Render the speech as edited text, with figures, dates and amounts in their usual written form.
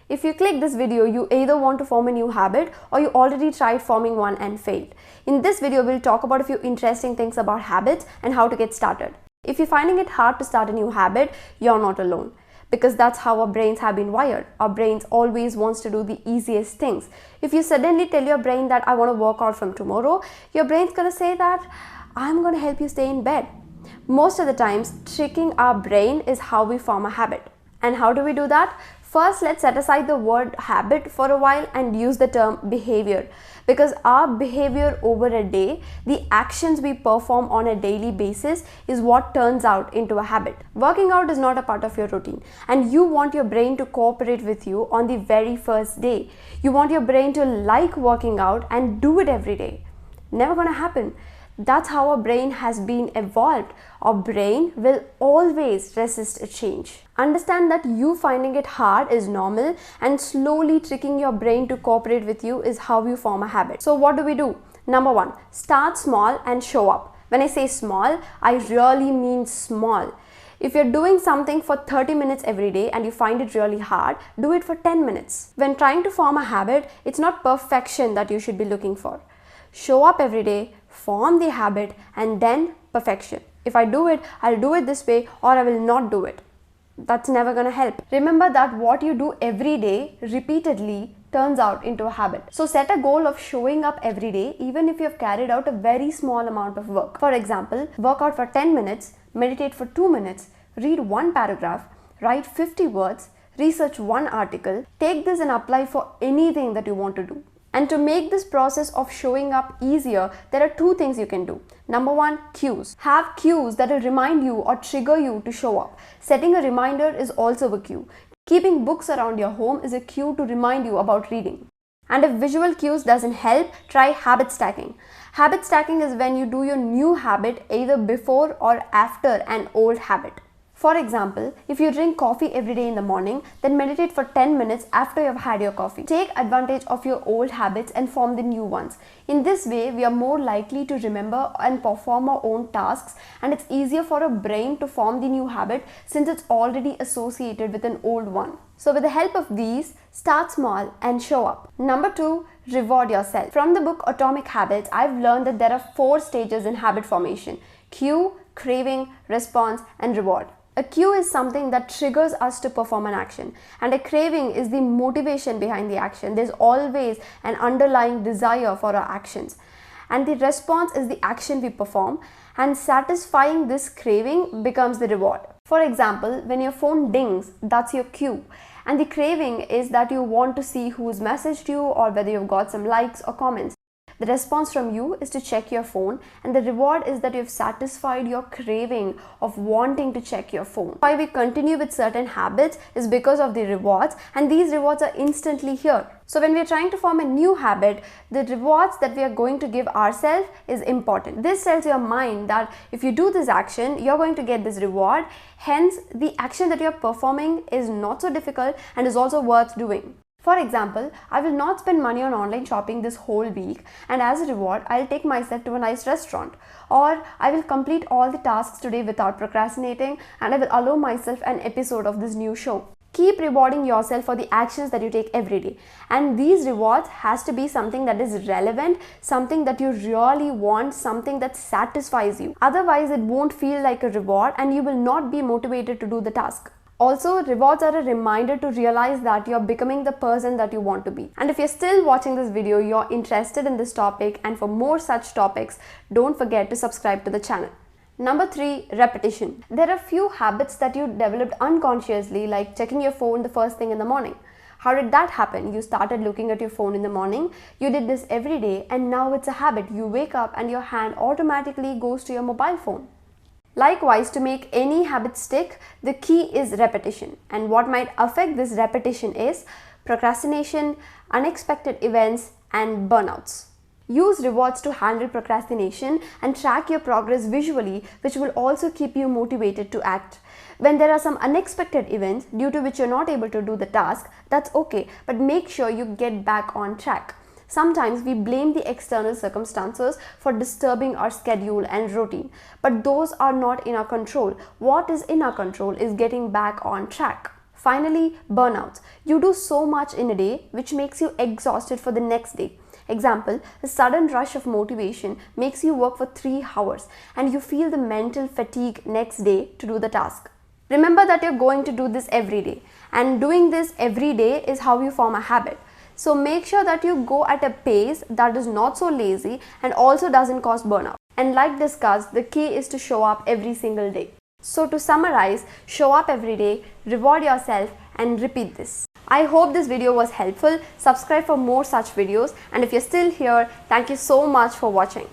If you click this video, you either want to form a new habit or you already tried forming one and failed. In this video, we'll talk about a few interesting things about habits and how to get started. If you're finding it hard to start a new habit, you're not alone. Because that's how our brains have been wired. Our brains always wants to do the easiest things. If you suddenly tell your brain that I want to work out from tomorrow, your brain's going to say that I'm going to help you stay in bed. Most of the times, tricking our brain is how we form a habit. And how do we do that? First, let's set aside the word habit for a while and use the term behavior. Because our behavior over a day, the actions we perform on a daily basis is what turns out into a habit. Working out is not a part of your routine and you want your brain to cooperate with you on the very first day. You want your brain to like working out and do it every day. Never gonna happen. That's how our brain has been evolved. Our brain will always resist a change. Understand that you finding it hard is normal and slowly tricking your brain to cooperate with you is how you form a habit. So what do? Number one, start small and show up. When I say small, I really mean small. If you're doing something for 30 minutes every day and you find it really hard, do it for 10 minutes. When trying to form a habit, it's not perfection that you should be looking for. Show up every day, form the habit, and then perfection. If I do it, I'll do it this way or I will not do it. That's never gonna help. Remember that what you do every day repeatedly turns out into a habit. So set a goal of showing up every day even if you have carried out a very small amount of work. For example, work out for 10 minutes, meditate for 2 minutes, read one paragraph, write 50 words, research one article. Take this and apply for anything that you want to do. And to make this process of showing up easier, there are two things you can do. Number one, cues. Have cues that will remind you or trigger you to show up. Setting a reminder is also a cue. Keeping books around your home is a cue to remind you about reading. And if visual cues doesn't help, try habit stacking. Habit stacking is when you do your new habit either before or after an old habit. For example, if you drink coffee every day in the morning, then meditate for 10 minutes after you have had your coffee. Take advantage of your old habits and form the new ones. In this way, we are more likely to remember and perform our own tasks, and it's easier for our brain to form the new habit since it's already associated with an old one. So with the help of these, start small and show up. Number two, reward yourself. From the book Atomic Habits, I've learned that there are 4 stages in habit formation: cue, craving, response, and reward. A cue is something that triggers us to perform an action, and a craving is the motivation behind the action. There's always an underlying desire for our actions. And the response is the action we perform, and satisfying this craving becomes the reward. For example, when your phone dings, that's your cue. And the craving is that you want to see who's messaged you or whether you've got some likes or comments. The response from you is to check your phone, and the reward is that you've satisfied your craving of wanting to check your phone. Why we continue with certain habits is because of the rewards, and these rewards are instantly here. So when we are trying to form a new habit, the rewards that we are going to give ourselves is important. This tells your mind that if you do this action, you're going to get this reward. Hence, the action that you're performing is not so difficult and is also worth doing. For example, I will not spend money on online shopping this whole week, and as a reward, I'll take myself to a nice restaurant. Or I will complete all the tasks today without procrastinating, and I will allow myself an episode of this new show. Keep rewarding yourself for the actions that you take every day. And these rewards has to be something that is relevant, something that you really want, something that satisfies you. Otherwise, it won't feel like a reward and you will not be motivated to do the task. Also, rewards are a reminder to realize that you're becoming the person that you want to be. And if you're still watching this video, you're interested in this topic, and for more such topics, don't forget to subscribe to the channel. Number 3, repetition. There are few habits that you developed unconsciously, like checking your phone the first thing in the morning. How did that happen? You started looking at your phone in the morning, you did this every day, and now it's a habit. You wake up and your hand automatically goes to your mobile phone. Likewise, to make any habit stick, the key is repetition. And what might affect this repetition is procrastination, unexpected events, and burnouts. Use rewards to handle procrastination and track your progress visually, which will also keep you motivated to act. When there are some unexpected events due to which you're not able to do the task, that's okay, but make sure you get back on track. Sometimes we blame the external circumstances for disturbing our schedule and routine, but those are not in our control. What is in our control is getting back on track. Finally, burnouts. You do so much in a day which makes you exhausted for the next day. Example, a sudden rush of motivation makes you work for 3 hours and you feel the mental fatigue next day to do the task. Remember that you're going to do this every day, and doing this every day is how you form a habit. So make sure that you go at a pace that is not so lazy and also doesn't cause burnout. And like discussed, the key is to show up every single day. So to summarize, show up every day, reward yourself, and repeat this. I hope this video was helpful. Subscribe for more such videos, and if you're still here, thank you so much for watching.